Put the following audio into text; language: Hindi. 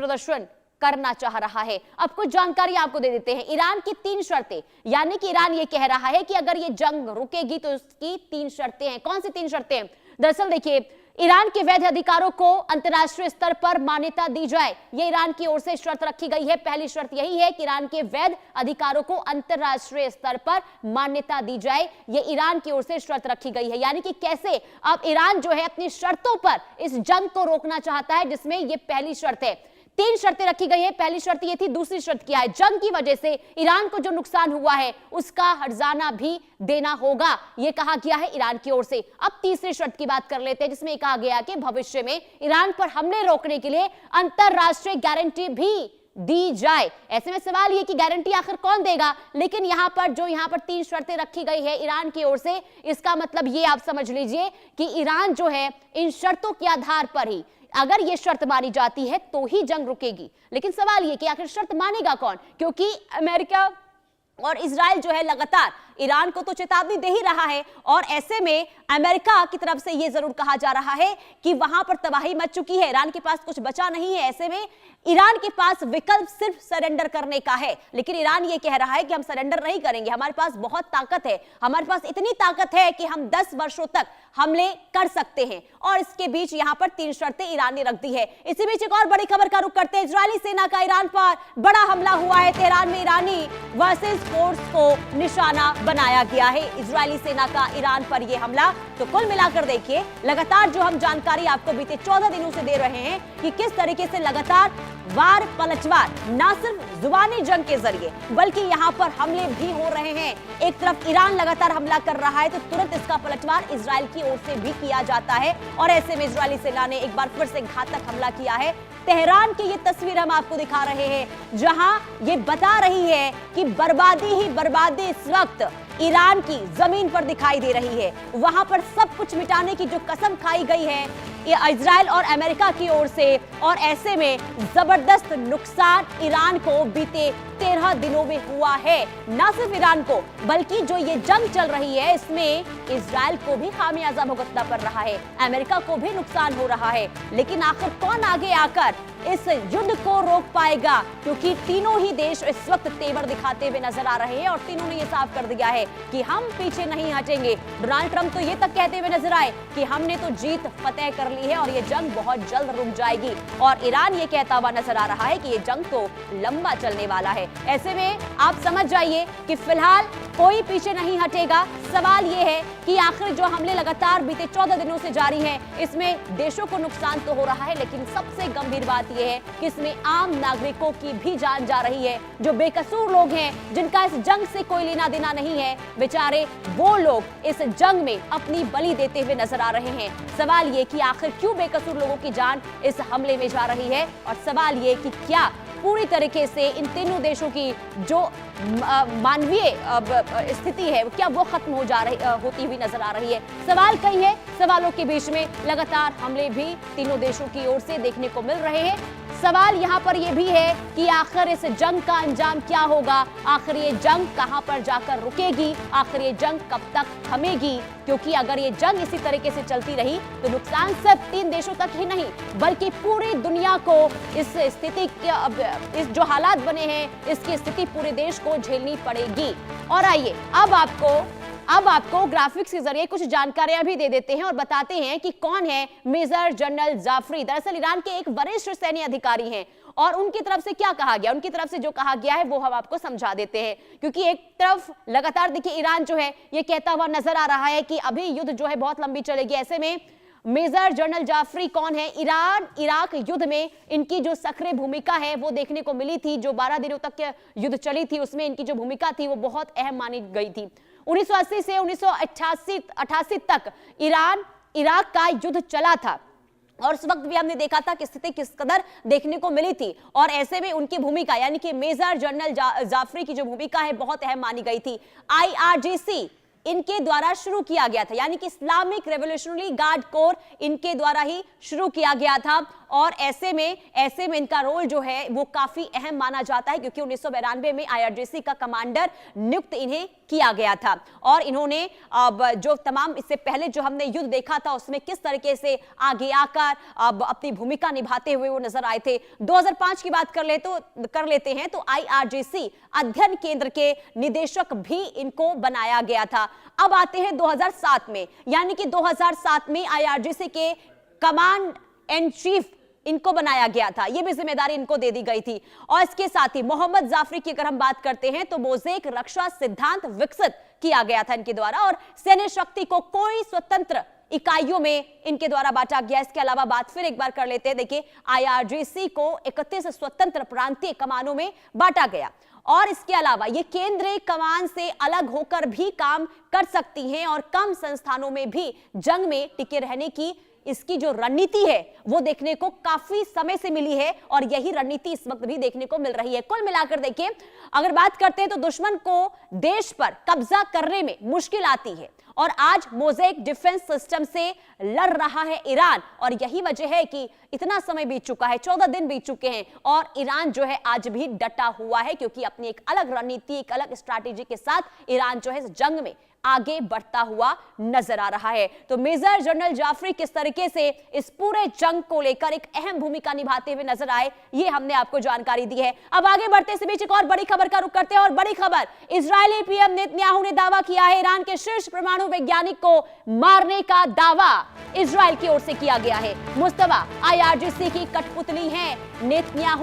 प्रदर्शन करना चाह रहा है। अब कुछ जानकारी आपको दे देते हैं। ईरान की 3 शर्तें, यानी कि ईरान ये कह रहा है कि अगर ये जंग रुकेगी तो उसकी 3 शर्तें हैं। कौन सी 3 शर्तें हैं? दरअसल देखिए, ईरान के वैध अधिकारों को अंतर्राष्ट्रीय स्तर पर मान्यता दी जाए, ये ईरान की ओर से शर्त रखी गई है। पहली शर्त यही है कि ईरान के वैध अधिकारों को अंतर्राष्ट्रीय स्तर पर मान्यता दी जाए, ये ईरान की ओर से शर्त रखी गई है। यानी कि कैसे अब ईरान जो है अपनी शर्तों पर इस जंग को रोकना चाहता है, जिसमें ये पहली शर्त है। 3 शर्तें रखी गई है। पहली शर्त ये थी, दूसरी शर्त क्या है? जंग की वजह से ईरान को जो नुकसान हुआ है उसका हर्जाना भी देना होगा, ये कहा गया है ईरान की ओर से। अब तीसरी शर्त की बात कर लेते हैं, जिसमें कहा गया कि भविष्य में ईरान पर हमले रोकने के लिए अंतरराष्ट्रीय गारंटी भी दी जाए। ऐसे में सवाल ये कि गारंटी आखिर कौन देगा? लेकिन यहां पर 3 शर्तें रखी गई है ईरान की ओर से, इसका मतलब ये आप समझ लीजिए कि ईरान जो है इन शर्तों के आधार पर ही, अगर ये शर्त मानी जाती है तो ही जंग रुकेगी। लेकिन सवाल ये कि आखिर शर्त मानेगा कौन? क्योंकि अमेरिका और इजराइल जो है लगातार ईरान को तो चेतावनी दे ही रहा है, और ऐसे में अमेरिका की तरफ से यह जरूर कहा जा रहा है कि वहां पर तबाही मच चुकी है, ईरान के पास कुछ बचा नहीं है। ऐसे में ईरान के पास विकल्प सिर्फ सरेंडर करने का है। लेकिन ईरान ये कह रहा है कि हम सरेंडर नहीं करेंगे, हमारे पास बहुत ताकत है, हमारे पास इतनी ताकत है कि हम 10 वर्षों तक हमले कर सकते हैं। और इसके बीच यहां पर 3 शर्तें ईरान ने रख दी है। इसी बीच एक और बड़ी खबर का रुख करते हैं। इजरायली सेना का ईरान पर बड़ा हमला हुआ है। तेहरान में ईरानी वर्सेस फोर्स को निशाना बनाया गया है। इजरायली सेना का ईरान पर यह हमला। तो कुल मिलाकर देखिए, लगातार जो हम जानकारी आपको बीते 14 दिनों से दे रहे हैं कि किस तरीके से लगातार वार पलटवार, ना सिर्फ जुबानी जंग के जरिए बल्कि यहां पर हमले भी हो रहे हैं। एक तरफ ईरान लगातार हमला कर रहा है तो तुरंत इसका पलटवार इजराइल की ओर से भी किया जाता है, और ऐसे में इजरायली सेना ने एक बार फिर से घातक हमला किया है। तेहरान की ये तस्वीर हम आपको दिखा रहे हैं, जहां ये बता रही है कि बर्बादी ही बर्बादी इस वक्त ईरान की जमीन पर दिखाई दे रही है। वहां पर सब कुछ मिटाने की जो कसम खाई गई है ये इजराइल और अमेरिका की ओर से, और ऐसे में जबरदस्त नुकसान ईरान को बीते 13 दिनों में हुआ है। न सिर्फ ईरान को बल्कि जो ये जंग चल रही है इसमें इजराइल को भी खामियाजा भुगतना पड़ रहा है, अमेरिका को भी नुकसान हो रहा है। लेकिन आखिर कौन आगे आकर इस युद्ध को रोक पाएगा? क्योंकि तीनों ही देश इस वक्त तेवर दिखाते हुए नजर आ रहे हैं, और तीनों ने यह साफ कर दिया है कि हम पीछे नहीं हटेंगे। डोनाल्ड ट्रंप तो ये तक कहते हुए नजर आए कि हमने तो जीत फतेह कर ली है और ये जंग बहुत जल्द रुक जाएगी, और ईरान ये कहता हुआ नजर आ रहा है कि ये जंग तो लंबा चलने वाला है। ऐसे में आप समझ जाइए कि फिलहाल कोई पीछे नहीं हटेगा। सवाल ये है कि आखिर जो हमले लगातार बीते 14 दिनों से जारी हैं, इसमें देशों को नुकसान तो हो रहा है, लेकिन सबसे गंभीर बात यह है कि इसमें आम नागरिकों की भी जान जा रही है। जो बेकसूर लोग हैं, जिनका इस जंग से कोई लेना देना नहीं है, बेचारे वो लोग इस जंग में अपनी बलि देते हुए नजर आ रहे हैं। सवाल ये कि आखिर क्यों बेकसूर लोगों की जान इस हमले में जा रही है, और सवाल ये कि क्या पूरी तरीके से इन तीनों देशों की जो मानवीय स्थिति है क्या वो खत्म होती हुई नजर आ रही है। सवाल कई है, सवालों के बीच में लगातार हमले भी तीनों देशों की ओर से देखने को मिल रहे हैं। सवाल यहाँ पर यह भी है कि आखिर इस जंग का अंजाम क्या होगा, आखिर ये जंग कहां पर जाकर रुकेगी, आखिर ये जंग कब तक थमेगी? क्योंकि अगर ये जंग इसी तरीके से चलती रही तो नुकसान सिर्फ 3 देशों तक ही नहीं बल्कि पूरी दुनिया को इस स्थिति के, इस जो हालात बने हैं इसकी स्थिति पूरे देश को झेलनी पड़ेगी। और आइए अब आपको ग्राफिक्स के जरिए कुछ जानकारियां भी दे देते हैं और बताते हैं कि कौन है मेजर जनरल जाफरी। दरअसल ईरान के एक वरिष्ठ सैन्य अधिकारी हैं, और उनकी तरफ से क्या कहा गया, उनकी तरफ से जो कहा गया है वो हम आपको समझा देते हैं। क्योंकि एक तरफ लगातार देखिए ईरान जो है ये कहता हुआ नजर आ रहा है कि अभी युद्ध जो है बहुत लंबी चलेगी। ऐसे में मेजर जनरल जाफरी कौन है? ईरान इराक युद्ध में इनकी जो सक्रिय भूमिका है वो देखने को मिली थी। जो 12 दिनों तक युद्ध चली थी उसमें इनकी जो भूमिका थी वो बहुत अहम मानी गई थी। 1980 से 1988 तक ईरान इराक का युद्ध चला था, और उस वक्त भी हमने देखा था कि स्थिति किस कदर देखने को मिली थी, और ऐसे में उनकी भूमिका यानी कि मेजर जनरल जाफरी की जो भूमिका है बहुत अहम मानी गई थी। IRGC इनके द्वारा शुरू किया गया था, यानी कि इस्लामिक रेवोल्यूशनरी गार्ड कोर इनके द्वारा ही शुरू किया गया था। और ऐसे में इनका रोल जो है वो काफी अहम माना जाता है, क्योंकि 1992 में IRGC का कमांडर नियुक्त इन्हें किया गया था। और इन्होंने अब जो तमाम इससे पहले जो हमने युद्ध देखा था उसमें किस तरीके से आगे आकर अब अपनी भूमिका निभाते हुए वो नजर आए थे। 2005 की बात कर लेते हैं तो IRGC अध्ययन केंद्र के निदेशक भी इनको बनाया गया था। अब आते हैं 2007 में, यानी कि 2007 में IRGC के कमांड एंड चीफ इनको बनाया गया था, यह भी जिम्मेदारी इनको दे दी गई थी। और इसके साथ ही मोहम्मद जाफरी की अगर हम बात करते हैं तो मोज़ेक रक्षा सिद्धांत विकसित किया गया था इनके द्वारा, और सैन्य शक्ति को कोई स्वतंत्र इकाइयों में इनके द्वारा बांटा गया। इसके अलावा बात फिर एक बार कर लेते हैं, देखिए IRGC को 31 स्वतंत्र प्रांतीय कमानों में बांटा गया, और इसके अलावा ये केंद्रीय कमान से अलग होकर भी काम कर सकती हैं और कम संस्थानों में भी जंग में टिके रहने की इसकी जो रणनीति है वो देखने को काफी समय से मिली है, और यही रणनीति इस वक्त भी देखने को मिल रही है। कुल मिलाकर देखिए, अगर बात करते हैं तो दुश्मन को देश पर कब्जा करने में मुश्किल आती है, और आज मोज़ेक डिफेंस सिस्टम से लड़ रहा है ईरान, और यही वजह है कि इतना समय बीत चुका है, 14 दिन बीत चुके हैं, और ईरान जो है आज भी डटा हुआ है, क्योंकि अपनी एक अलग रणनीति, एक अलग स्ट्रैटेजी के साथ ईरान जो है इस जंग में आगे बढ़ता हुआ नजर आ रहा है। तो मेजर जनरल जाफरी किस तरीके से इस पूरे जंग को लेकर एक अहम भूमिका निभाते हुए नजर आए, ये हमने आपको जानकारी दी है। अब आगे बढ़ते इस बीच एक और बड़ी खबर का रुख करते हैं, और बड़ी खबर, इजरायली पीएम नेतन्याहू ने दावा किया है ईरान के शीर्ष परमाणु वैज्ञानिक को मारने का दावा इजरायल की ओर से किया गया है। मुस्तफा IRGC की कठपुतली है नेतन्याहू।